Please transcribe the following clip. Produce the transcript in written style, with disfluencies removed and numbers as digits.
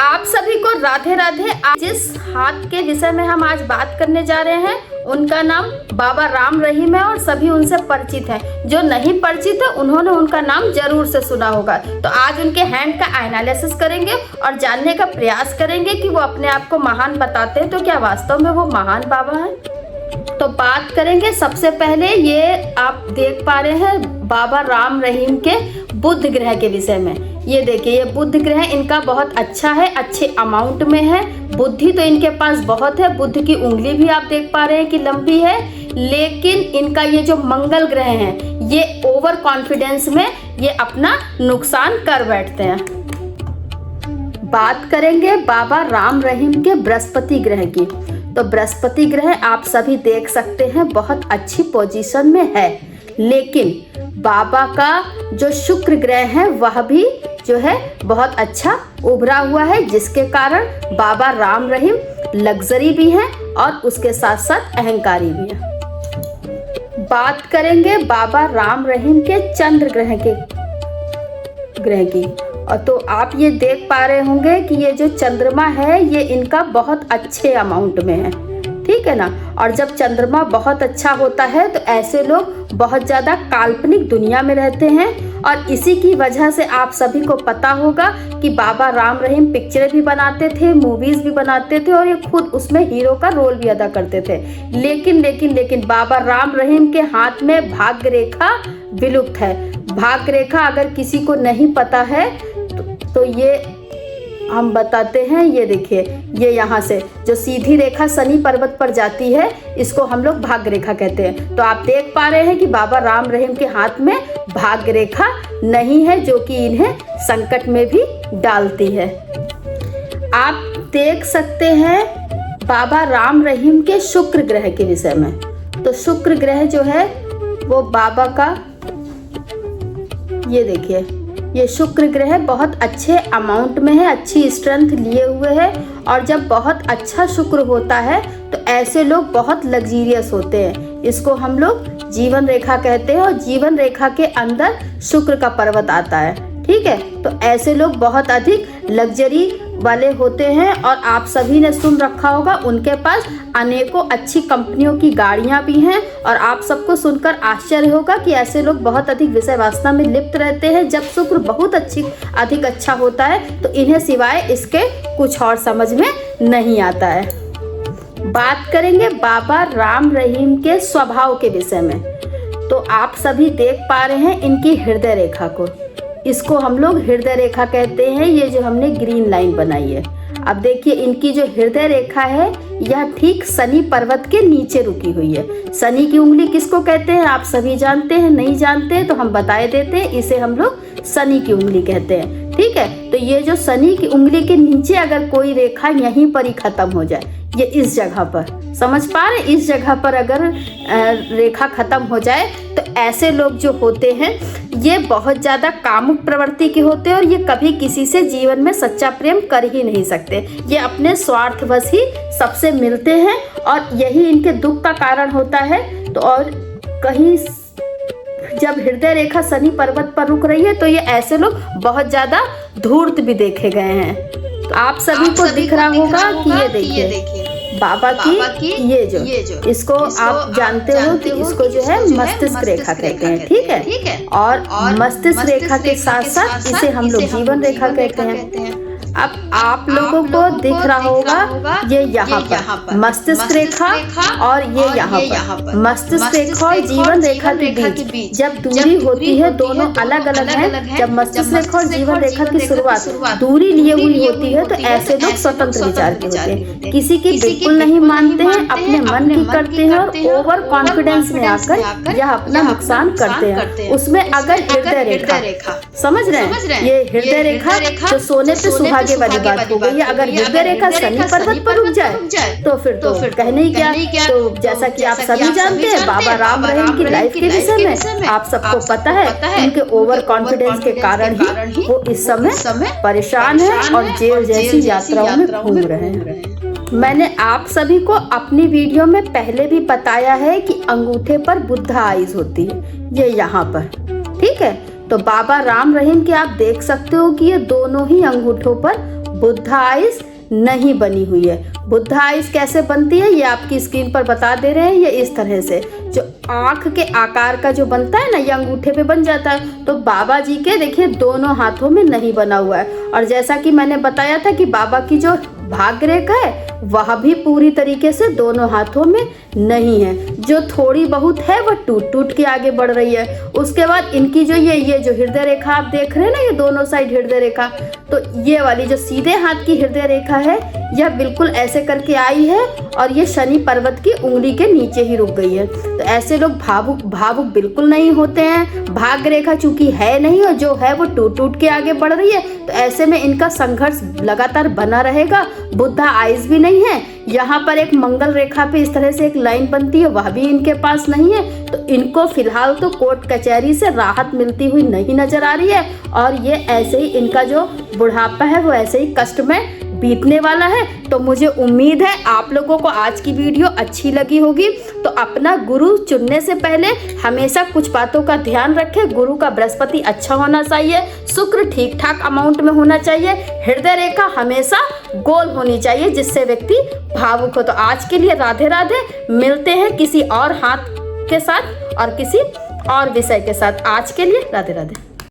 आप सभी को राधे राधे। जिस हाथ के विषय में हम आज बात करने जा रहे हैं उनका नाम बाबा राम रहीम है और सभी उनसे परिचित हैं। जो नहीं परिचित है उन्होंने उनका नाम जरूर से सुना होगा। तो आज उनके हैंड का एनालिसिस करेंगे और जानने का प्रयास करेंगे कि वो अपने आप को महान बताते हैं तो क्या वास्तव में वो महान बाबा हैं। तो बात करेंगे सबसे पहले, ये आप देख पा रहे हैं बाबा राम रहीम के बुध ग्रह के विषय में। ये देखिए, ये बुध ग्रह इनका बहुत अच्छा है, अच्छे अमाउंट में है। बुद्धि तो इनके पास बहुत है, बुध की उंगली भी आप देख पा रहे हैं कि लंबी है। लेकिन इनका ये जो मंगल ग्रह है ये ओवर कॉन्फिडेंस में ये अपना नुकसान कर बैठते हैं। बात करेंगे बाबा राम रहीम के बृहस्पति ग्रह की। तो बृहस्पति ग्रह आप सभी देख सकते हैं बहुत अच्छी पोजीशन में है। लेकिन बाबा का जो शुक्र ग्रह है वह भी जो है बहुत अच्छा उभरा हुआ है, जिसके कारण बाबा राम रहीम लग्जरी भी हैं और उसके साथ साथ अहंकारी भी हैं। बात करेंगे बाबा राम रहीम के चंद्र ग्रह की। और तो आप ये देख पा रहे होंगे कि ये जो चंद्रमा है ये इनका बहुत अच्छे अमाउंट में है, ठीक है ना। और जब चंद्रमा बहुत अच्छा होता है तो ऐसे लोग बहुत ज़्यादा काल्पनिक दुनिया में रहते हैं। और इसी की वजह से आप सभी को पता होगा कि बाबा राम रहीम पिक्चरें भी बनाते थे, मूवीज़ भी बनाते थे और ये खुद उसमें हीरो का रोल भी अदा करते थे। लेकिन बाबा राम रहीम के हाथ में भाग्य रेखा विलुप्त है। भाग्य रेखा अगर किसी को नहीं पता है तो ये हम बताते हैं। ये देखिए, ये यहाँ से जो सीधी रेखा शनि पर्वत पर जाती है इसको हम लोग भाग्य रेखा कहते हैं। तो आप देख पा रहे हैं कि बाबा राम रहीम के हाथ में भाग्य रेखा नहीं है, जो कि इन्हें संकट में भी डालती है। आप देख सकते हैं बाबा राम रहीम के शुक्र ग्रह के विषय में। तो शुक्र ग्रह जो है वो बाबा का, ये देखिए, ये शुक्र ग्रह बहुत अच्छे अमाउंट में है, अच्छी स्ट्रेंथ लिए हुए है। और जब बहुत अच्छा शुक्र होता है तो ऐसे लोग बहुत लग्जीरियस होते हैं। इसको हम लोग जीवन रेखा कहते हैं और जीवन रेखा के अंदर शुक्र का पर्वत आता है, ठीक है। तो ऐसे लोग बहुत अधिक लग्जरी वाले होते हैं और आप सभी ने सुन रखा होगा उनके पास अनेकों अच्छी कंपनियों की गाड़ियां भी हैं। और आप सबको सुनकर आश्चर्य होगा कि ऐसे लोग बहुत अधिक विषय वासना में लिप्त रहते हैं। जब शुक्र बहुत अधिक अच्छा होता है तो इन्हें सिवाय इसके कुछ और समझ में नहीं आता है। बात करेंगे बाबा राम रहीम के स्वभाव के विषय में। तो आप सभी देख पा रहे हैं इनकी हृदय रेखा को, इसको हम लोग हृदय रेखा कहते हैं। ये जो हमने ग्रीन लाइन बनाई है, अब देखिए इनकी जो हृदय रेखा है यह ठीक शनि पर्वत के नीचे रुकी हुई है। शनि की उंगली किसको कहते हैं आप सभी जानते हैं, नहीं जानते हैं तो हम बताए देते हैं। इसे हम लोग शनि की उंगली कहते हैं, ठीक है। तो ये जो शनि की उंगली के नीचे अगर कोई रेखा यहीं पर ही खत्म हो जाए, ये इस जगह पर, समझ पा रहे, इस जगह पर अगर रेखा खत्म हो जाए तो ऐसे लोग जो होते हैं ये बहुत ज़्यादा कामुक प्रवृत्ति के होते हैं और ये कभी किसी से जीवन में सच्चा प्रेम कर ही नहीं सकते। ये अपने स्वार्थवश ही सबसे मिलते हैं और यही इनके दुख का कारण होता है। तो और कहीं जब हृदय रेखा शनि पर्वत पर रुक रही है तो ये ऐसे लोग बहुत ज़्यादा धूर्त भी देखे गए हैं। तो आप सभी को दिख रहा होगा कि ये देखिए बाबा की ये जो इसको आप जानते हो कि इसको जो है मस्तिष्क रेखा कहते हैं, ठीक है। और मस्तिष्क रेखा के साथ साथ इसे हम लोग जीवन रेखा कहते हैं। अब आप लोगों को दिख रहा होगा ये यहाँ पर मस्तिष्क रेखा और ये यहाँ पर मस्तिष्क रेखा और जीवन रेखा के बीच जब दूरी होती है, दोनों अलग अलग हैं। जब मस्तिष्क रेखा और जीवन रेखा की शुरुआत दूरी लिए हुई होती है तो ऐसे लोग स्वतंत्र विचार के होते हैं, किसी की बिल्कुल नहीं मानते हैं, अपने मन की करते हैं और ओवर कॉन्फिडेंस में आकर यह अपना नुकसान करते हैं। उसमें अगर हृदय रेखा, समझ रहे हैं, ये हृदय रेखा जो सोने पे सुहागे वाली बात हो गई है। अगर हृदय रेखा शनि पर्वत पर रुक जाए तो फिर कहने ही क्या। तो जैसा कि आप सभी जानते हैं बाबा राम रहीम की लाइफ के विषय में आप सबको पता है, उनके ओवर कॉन्फिडेंस के कारण ही वो इस समय परेशान है और जेल जैसी यात्राओं में घूम रहे हैं। मैंने आप सभी को अपनी वीडियो में पहले भी बताया है कि अंगूठे पर बुद्धा आइज होती है, ये यहाँ पर, ठीक है। तो बाबा राम रहीम के आप देख सकते हो कि ये दोनों ही अंगूठों पर बुद्ध आइज नहीं बनी हुई है। बुद्ध आइज कैसे बनती है ये आपकी स्क्रीन पर बता दे रहे हैं। ये इस तरह से जो आंख के आकार का जो बनता है ना, ये अंगूठे पे बन जाता है। तो बाबा जी के देखिए दोनों हाथों में नहीं बना हुआ है। और जैसा कि मैंने बताया था कि बाबा की जो भाग्य रेखा है वह भी पूरी तरीके से दोनों हाथों में नहीं है। जो थोड़ी बहुत है वह टूट टूट के आगे बढ़ रही है। उसके बाद इनकी जो ये जो हृदय रेखा आप देख रहे हैं ना, ये दोनों साइड हृदय रेखा, तो ये वाली जो सीधे हाथ की हृदय रेखा है यह बिल्कुल ऐसे करके आई है और ये शनि पर्वत की उंगली के नीचे ही रुक गई है। तो ऐसे लोग भावुक बिल्कुल नहीं होते हैं। भाग्य रेखा चूंकि है नहीं और जो है वो टूट टूट के आगे बढ़ रही है, तो ऐसे में इनका संघर्ष लगातार बना रहेगा। बुद्धा आइज भी नहीं है। यहाँ पर एक मंगल रेखा पे इस तरह से एक लाइन बनती है, वह भी इनके पास नहीं है। तो इनको फिलहाल तो कोर्ट कचहरी से राहत मिलती हुई नहीं नजर आ रही है और ये ऐसे ही इनका जो बुढ़ापा है वो ऐसे ही कष्ट में बीतने वाला है। तो मुझे उम्मीद है आप लोगों को आज की वीडियो अच्छी लगी होगी। तो अपना गुरु चुनने से पहले हमेशा कुछ बातों का ध्यान रखें। गुरु का बृहस्पति अच्छा होना चाहिए, शुक्र ठीक ठाक अमाउंट में होना चाहिए, हृदय रेखा हमेशा गोल होनी चाहिए जिससे व्यक्ति भावुक हो। तो आज के लिए राधे राधे। मिलते हैं किसी और हाथ के साथ और किसी और विषय के साथ। आज के लिए राधे राधे।